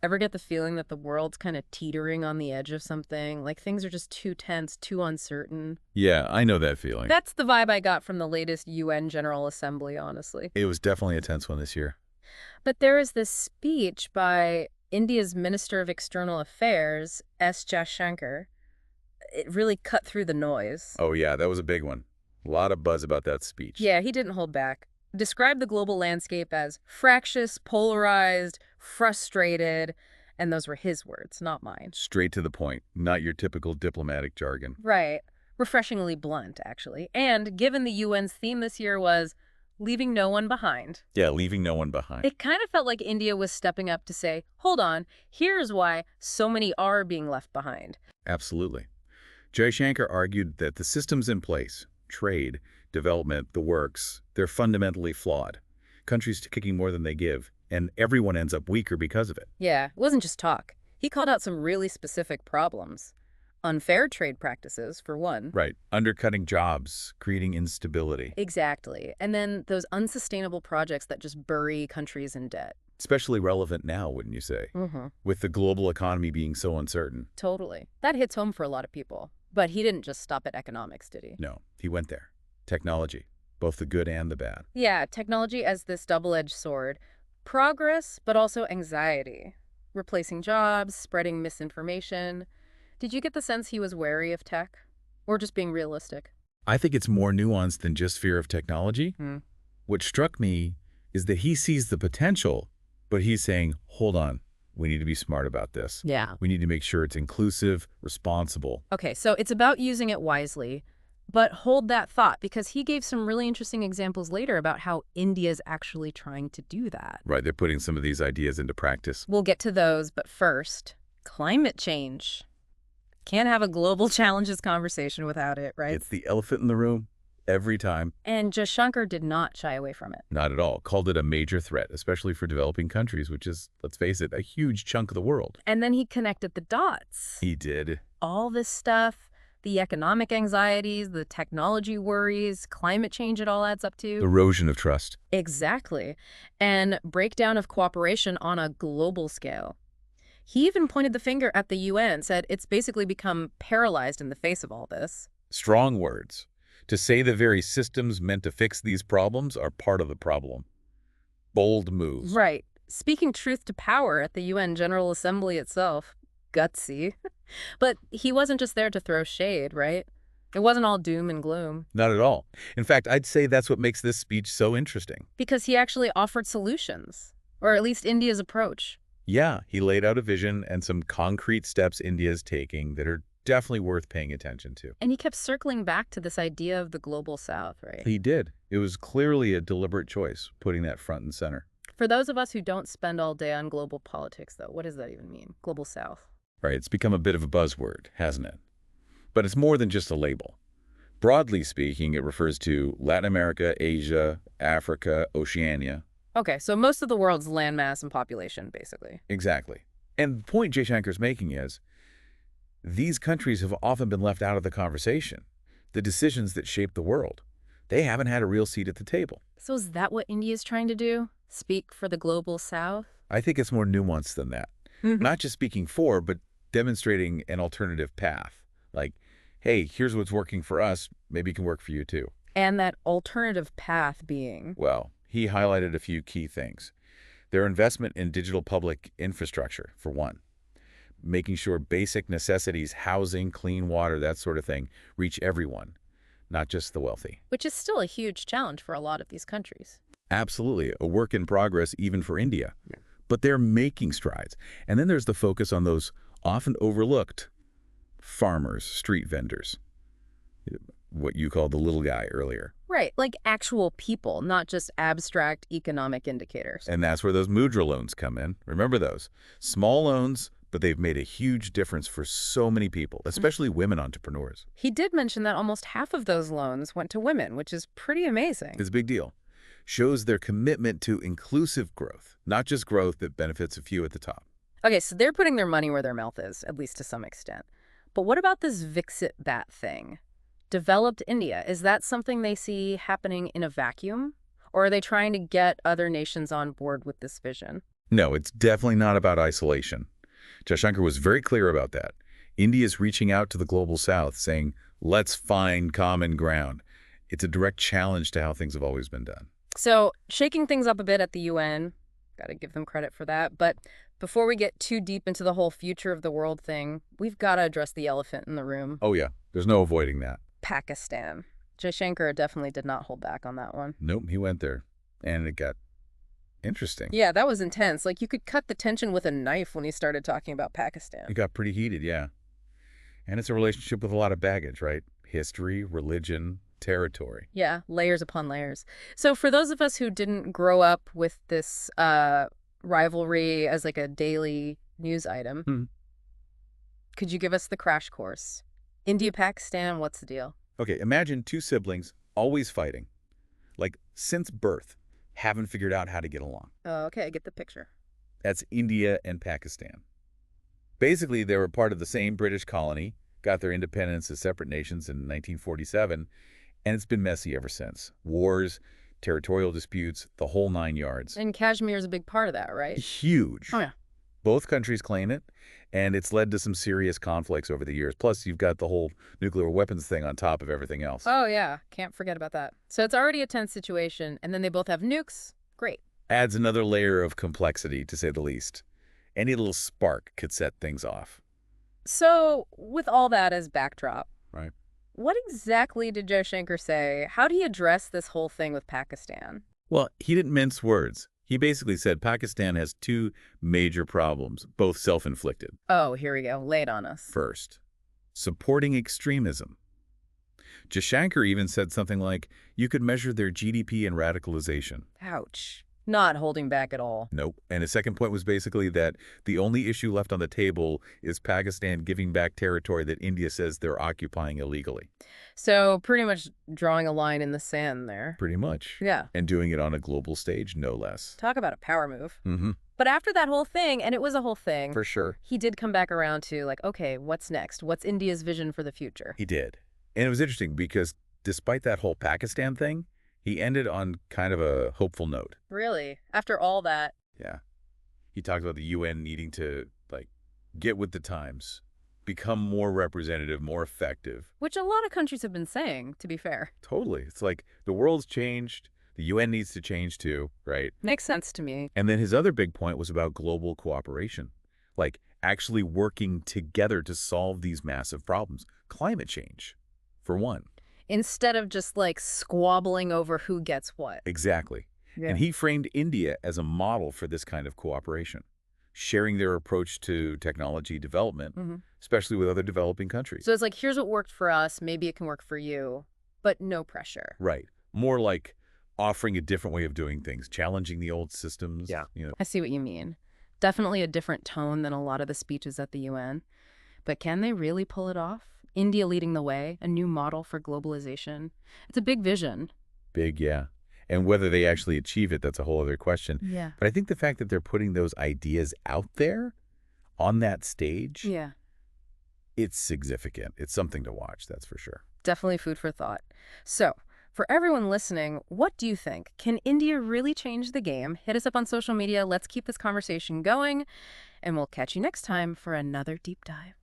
Ever get the feeling that the world's kind of teetering on the edge of something? Like things are just too tense, too uncertain? Yeah, I know that feeling. That's the vibe I got from the latest UN General Assembly, honestly. It was definitely a tense one this year. But there is this speech by India's Minister of External Affairs, S. Jaishankar. It really cut through the noise. Oh yeah, that was a big one. A lot of buzz about that speech. Yeah, he didn't hold back. Described the global landscape as fractious, polarized, frustrated, and those were his words, not mine. Straight to the point, not your typical diplomatic jargon. Right. Refreshingly blunt, actually. And given the UN's theme this year was leaving no one behind, Yeah, leaving no one behind. it kind of felt like India was stepping up to say, hold on, here's why so many are being left behind. Absolutely. Jaishankar argued that the systems in place, trade, development, the works, they're fundamentally flawed. Countries kicking more than they give, and everyone ends up weaker because of it. Yeah, it wasn't just talk. He called out some really specific problems. Unfair trade practices, for one. Right. Undercutting jobs, creating instability. Exactly. And then those unsustainable projects that just bury countries in debt. Especially relevant now, wouldn't you say? Mm-hmm. With the global economy being so uncertain. Totally. That hits home for a lot of people. But he didn't just stop at economics, did he? No, he went there. Technology, both the good and the bad. Yeah, technology as this double-edged sword. Progress, but also anxiety. Replacing jobs, spreading misinformation. Did you get the sense he was wary of tech? Or just being realistic? I think it's more nuanced than just fear of technology. What struck me is that he sees the potential, but he's saying, hold on, we need to be smart about this. Yeah. We need to make sure it's inclusive, responsible. Okay, so it's about using it wisely, but hold that thought because he gave some really interesting examples later about how India's actually trying to do that. Right, they're putting some of these ideas into practice. We'll get to those, but first, climate change. Can't have a global challenges conversation without it, right? It's the elephant in the room every time. And Jaishankar did not shy away from it. Not at all. Called it a major threat, especially for developing countries, which is, let's face it, a huge chunk of the world. And then he connected the dots. He did. All this stuff, the economic anxieties, the technology worries, climate change it all adds up to. Erosion of trust. Exactly. And breakdown of cooperation on a global scale. He even pointed the finger at the UN, said it's basically become paralyzed in the face of all this. Strong words. To say the very systems meant to fix these problems are part of the problem. Bold moves. Right. Speaking truth to power at the UN General Assembly itself. Gutsy. But he wasn't just there to throw shade, right? It wasn't all doom and gloom. Not at all. In fact, I'd say that's what makes this speech so interesting. Because he actually offered solutions. Or at least India's approach. Yeah, he laid out a vision and some concrete steps India's taking that are definitely worth paying attention to. And he kept circling back to this idea of the global south, right? He did. It was clearly a deliberate choice, putting that front and center. For those of us who don't spend all day on global politics, though, what does that even mean? Global south. Right, it's become a bit of a buzzword, hasn't it? But it's more than just a label. Broadly speaking, it refers to Latin America, Asia, Africa, Oceania. Okay, so most of the world's landmass and population, basically. Exactly. And the point Jaishankar's making is, these countries have often been left out of the conversation. The decisions that shape the world. They haven't had a real seat at the table. So is that what India's trying to do? Speak for the global south? I think it's more nuanced than that. Not just speaking for, but demonstrating an alternative path. Like, hey, here's what's working for us, maybe it can work for you too. And that alternative path being? Well, he highlighted a few key things. Their investment in digital public infrastructure, for one. Making sure basic necessities, housing, clean water, that sort of thing, reach everyone, not just the wealthy. Which is still a huge challenge for a lot of these countries. Absolutely, a work in progress even for India. Yeah. But they're making strides. And then there's the focus on those often overlooked farmers, street vendors, what you called the little guy earlier. Right, like actual people, not just abstract economic indicators. And that's where those Mudra loans come in. Remember those? Small loans, but they've made a huge difference for so many people, especially women entrepreneurs. He did mention that almost half of those loans went to women, which is pretty amazing. It's a big deal. Shows their commitment to inclusive growth, not just growth that benefits a few at the top. Okay, so they're putting their money where their mouth is, at least to some extent. But what about this Viksit Bhat thing? Developed India, is that something they see happening in a vacuum? Or are they trying to get other nations on board with this vision? No, it's definitely not about isolation. Jaishankar was very clear about that. India's reaching out to the global south, saying, let's find common ground. It's a direct challenge to how things have always been done. So, shaking things up a bit at the UN, got to give them credit for that. But before we get too deep into the whole future of the world thing, we've got to address the elephant in the room. Oh, yeah, there's no avoiding that. Pakistan. Jaishankar definitely did not hold back on that one. Nope, he went there. And it got interesting. Yeah, that was intense. Like, you could cut the tension with a knife when he started talking about Pakistan. It got pretty heated, yeah. And it's a relationship with a lot of baggage, right? History, religion, territory. Yeah, layers upon layers. So for those of us who didn't grow up with this rivalry as like a daily news item, could you give us the crash course? India, Pakistan, what's the deal? Okay, imagine two siblings always fighting. Like, since birth, haven't figured out how to get along. Oh, okay, I get the picture. That's India and Pakistan. Basically, they were part of the same British colony, got their independence as separate nations in 1947, and it's been messy ever since. Wars, territorial disputes, the whole 9 yards. And Kashmir's a big part of that, right? Huge. Oh, yeah. Both countries claim it, and it's led to some serious conflicts over the years. Plus, you've got the whole nuclear weapons thing on top of everything else. Oh, yeah. Can't forget about that. So it's already a tense situation, and then they both have nukes. Great. Adds another layer of complexity, to say the least. Any little spark could set things off. So with all that as backdrop, Right. what exactly did Jaishankar say? How do you address this whole thing with Pakistan? Well, he didn't mince words. He basically said Pakistan has two major problems, both self-inflicted. Oh, here we go. Lay it on us. First, supporting extremism. Jaishankar even said something like, you could measure their GDP and radicalization. Ouch. Not holding back at all. Nope. And his second point was basically that the only issue left on the table is Pakistan giving back territory that India says they're occupying illegally. So pretty much drawing a line in the sand there. Pretty much. Yeah. And doing it on a global stage, no less. Talk about a power move. Mm-hmm. But after that whole thing, and it was a whole thing, For sure. he did come back around to like, okay, what's next? What's India's vision for the future? He did. And it was interesting because despite that whole Pakistan thing, he ended on kind of a hopeful note. Really? After all that? Yeah. He talked about the UN needing to, like, get with the times, become more representative, more effective. Which a lot of countries have been saying, to be fair. Totally. It's like the world's changed. The UN needs to change too, right? Makes sense to me. And then his other big point was about global cooperation, like actually working together to solve these massive problems. Climate change, for one. Instead of just like squabbling over who gets what. Exactly. Yeah. And he framed India as a model for this kind of cooperation, sharing their approach to technology development, especially with other developing countries. So it's like, here's what worked for us. Maybe it can work for you, but no pressure. Right. More like offering a different way of doing things, challenging the old systems. Yeah. You know. I see what you mean. Definitely a different tone than a lot of the speeches at the UN. But can they really pull it off? India leading the way, a new model for globalization. It's a big vision. Big, yeah. And whether they actually achieve it, that's a whole other question. Yeah. But I think the fact that they're putting those ideas out there on that stage, Yeah. it's significant. It's something to watch, that's for sure. Definitely food for thought. So, for everyone listening, what do you think? Can India really change the game? Hit us up on social media. Let's keep this conversation going. And we'll catch you next time for another deep dive.